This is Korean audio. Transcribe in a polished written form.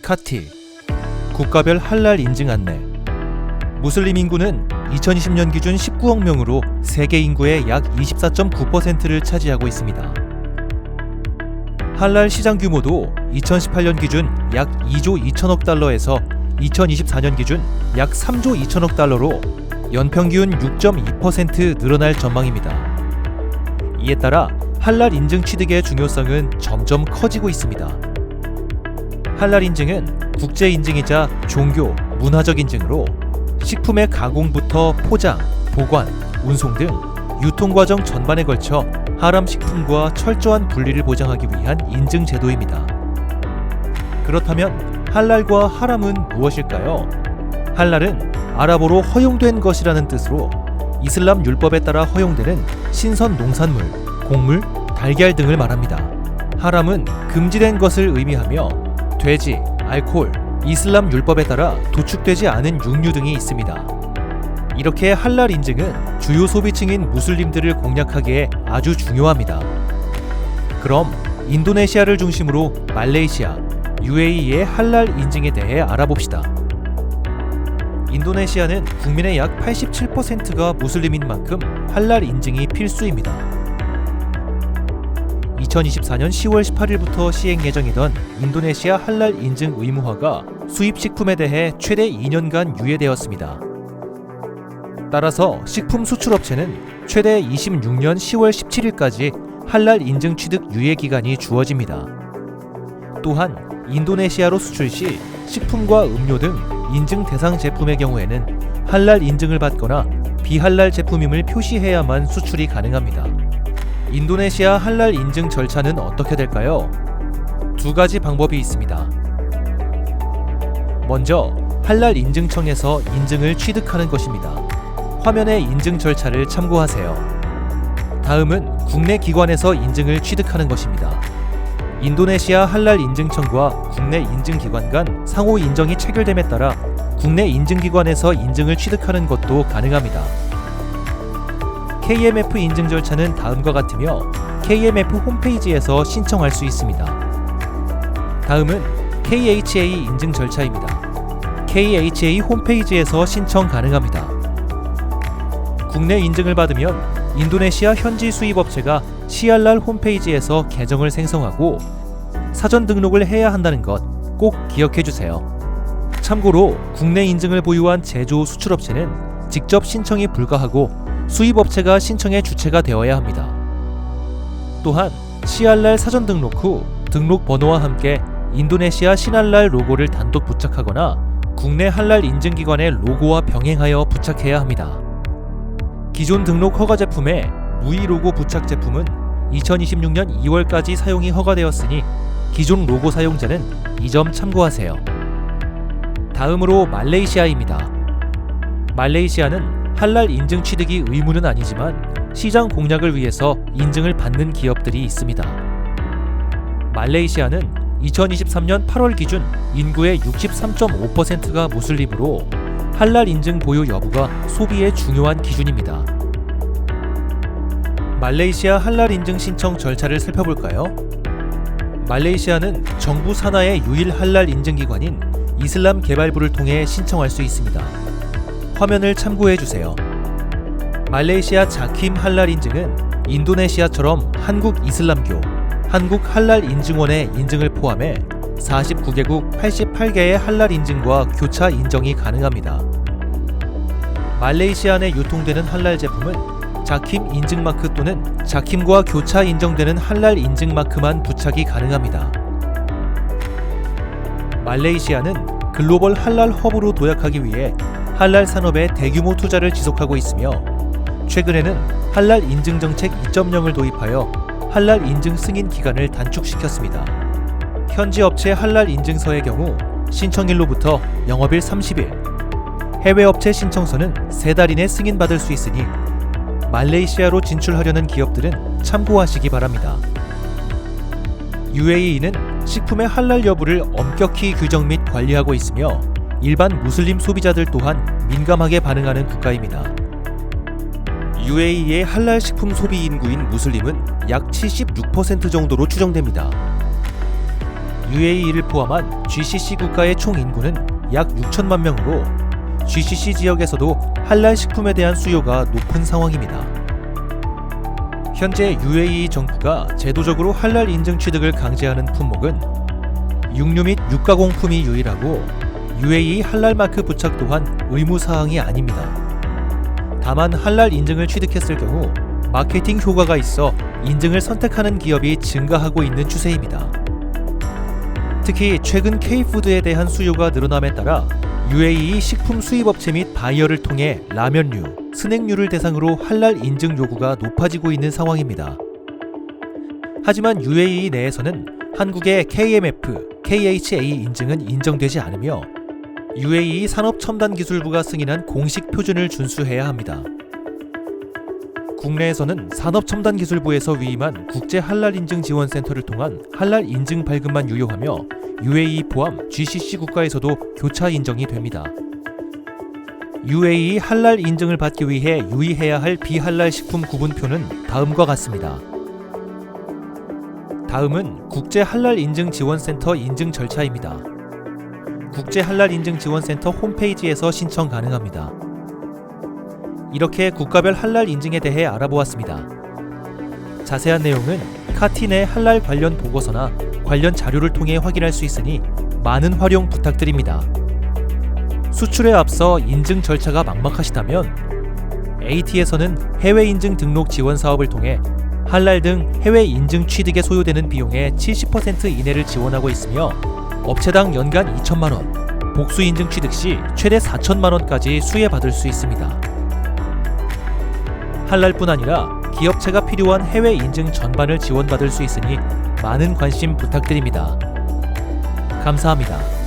제카티 국가별 할랄 인증 안내. 무슬림 인구는 2020년 기준 19억 명으로 세계 인구의 약 24.9%를 차지하고 있습니다. 할랄 시장 규모도 2018년 기준 약 2조 2천억 달러에서 2024년 기준 약 3조 2천억 달러로 연평균 6.2% 늘어날 전망입니다. 이에 따라 할랄 인증 취득의 중요성은 점점 커지고 있습니다. 할랄 인증은 국제 인증이자 종교, 문화적 인증으로 식품의 가공부터 포장, 보관, 운송 등 유통 과정 전반에 걸쳐 하람 식품과 철저한 분리를 보장하기 위한 인증 제도입니다. 그렇다면 할랄과 하람은 무엇일까요? 할랄은 아랍어로 허용된 것이라는 뜻으로 이슬람 율법에 따라 허용되는 신선 농산물, 곡물, 달걀 등을 말합니다. 하람은 금지된 것을 의미하며 돼지, 알코올, 이슬람 율법에 따라 도축되지 않은 육류 등이 있습니다. 이렇게 할랄 인증은 주요 소비층인 무슬림들을 공략하기에 아주 중요합니다. 그럼 인도네시아를 중심으로 말레이시아, UAE의 할랄 인증에 대해 알아봅시다. 인도네시아는 국민의 약 87%가 무슬림인 만큼 할랄 인증이 필수입니다. 2024년 10월 18일부터 시행 예정이던 인도네시아 할랄 인증 의무화가 수입식품에 대해 최대 2년간 유예되었습니다. 따라서 식품 수출업체는 최대 26년 10월 17일까지 할랄 인증 취득 유예 기간이 주어집니다. 또한 인도네시아로 수출 시 식품과 음료 등 인증 대상 제품의 경우에는 할랄 인증을 받거나 비할랄 제품임을 표시해야만 수출이 가능합니다. 인도네시아 할랄 인증 절차는 어떻게 될까요? 두 가지 방법이 있습니다. 먼저 할랄 인증청에서 인증을 취득하는 것입니다. 화면의 인증 절차를 참고하세요. 다음은 국내 기관에서 인증을 취득하는 것입니다. 인도네시아 할랄 인증청과 국내 인증기관 간 상호 인정이 체결됨에 따라 국내 인증기관에서 인증을 취득하는 것도 가능합니다. KMF 인증 절차는 다음과 같으며 KMF 홈페이지에서 신청할 수 있습니다. 다음은 KHA 인증 절차입니다. KHA 홈페이지에서 신청 가능합니다. 국내 인증을 받으면 인도네시아 현지 수입업체가 시할랄 홈페이지에서 계정을 생성하고 사전 등록을 해야 한다는 것 꼭 기억해 주세요. 참고로 국내 인증을 보유한 제조 수출업체는 직접 신청이 불가하고 수입업체가 신청의 주체가 되어야 합니다. 또한 시할랄 사전 등록 후 등록 번호와 함께 인도네시아 신할랄 로고를 단독 부착하거나 국내 할랄 인증기관의 로고와 병행하여 부착해야 합니다. 기존 등록 허가 제품에 무이 로고 부착 제품은 2026년 2월까지 사용이 허가되었으니 기존 로고 사용자는 이 점 참고하세요. 다음으로 말레이시아입니다. 말레이시아는 할랄 인증 취득이 의무는 아니지만 시장 공략을 위해서 인증을 받는 기업들이 있습니다. 말레이시아는 2023년 8월 기준 인구의 63.5%가 무슬림으로 할랄 인증 보유 여부가 소비의 중요한 기준입니다. 말레이시아 할랄 인증 신청 절차를 살펴볼까요? 말레이시아는 정부 산하의 유일 할랄 인증기관인 이슬람 개발부를 통해 신청할 수 있습니다. 화면을 참고해주세요. 말레이시아 자킴 할랄 인증은 인도네시아처럼 한국 이슬람교, 한국 할랄 인증원의 인증을 포함해 49개국 88개의 할랄 인증과 교차 인정이 가능합니다. 말레이시아 내 유통되는 할랄 제품은 자킴 인증마크 또는 자킴과 교차 인정되는 할랄 인증마크만 부착이 가능합니다. 말레이시아는 글로벌 할랄 허브로 도약하기 위해 할랄 산업에 대규모 투자를 지속하고 있으며 최근에는 할랄 인증 정책 2.0을 도입하여 할랄 인증 승인 기간을 단축시켰습니다. 현지 업체 할랄 인증서의 경우 신청일로부터 영업일 30일, 해외 업체 신청서는 3달 이내 승인받을 수 있으니 말레이시아로 진출하려는 기업들은 참고하시기 바랍니다. UAE는 식품의 할랄 여부를 엄격히 규정 및 관리하고 있으며 일반 무슬림 소비자들 또한 민감하게 반응하는 국가입니다. UAE의 할랄 식품 소비 인구인 무슬림은 약 76% 정도로 추정됩니다. UAE를 포함한 GCC 국가의 총 인구는 약 6천만 명으로 GCC 지역에서도 할랄 식품에 대한 수요가 높은 상황입니다. 현재 UAE 정부가 제도적으로 할랄 인증 취득을 강제하는 품목은 육류 및 육가공품이 유일하고 UAE 할랄 마크 부착 또한 의무 사항이 아닙니다. 다만 할랄 인증을 취득했을 경우 마케팅 효과가 있어 인증을 선택하는 기업이 증가하고 있는 추세입니다. 특히 최근 K푸드에 대한 수요가 늘어남에 따라 UAE 식품 수입업체 및 바이어를 통해 라면류, 스낵류를 대상으로 할랄 인증 요구가 높아지고 있는 상황입니다. 하지만 UAE 내에서는 한국의 KMF, KHA 인증은 인정되지 않으며 UAE 산업첨단기술부가 승인한 공식 표준을 준수해야 합니다. 국내에서는 산업첨단기술부에서 위임한 국제 할랄 인증 지원센터를 통한 할랄 인증 발급만 유효하며 UAE 포함 GCC 국가에서도 교차 인정이 됩니다. UAE 할랄 인증을 받기 위해 유의해야 할 비할랄 식품 구분표는 다음과 같습니다. 다음은 국제 할랄 인증 지원센터 인증 절차입니다. 국제 할랄 인증 지원센터 홈페이지에서 신청 가능합니다. 이렇게 국가별 할랄 인증에 대해 알아보았습니다. 자세한 내용은 카티 내 할랄 관련 보고서나 관련 자료를 통해 확인할 수 있으니 많은 활용 부탁드립니다. 수출에 앞서 인증 절차가 막막하시다면 AT에서는 해외 인증 등록 지원 사업을 통해 할랄 등 해외 인증 취득에 소요되는 비용의 70% 이내를 지원하고 있으며 업체당 연간 2천만 원, 복수 인증 취득 시 최대 4천만 원까지 수혜받을 수 있습니다. 할랄뿐 아니라 기업체가 필요한 해외 인증 전반을 지원받을 수 있으니 많은 관심 부탁드립니다. 감사합니다.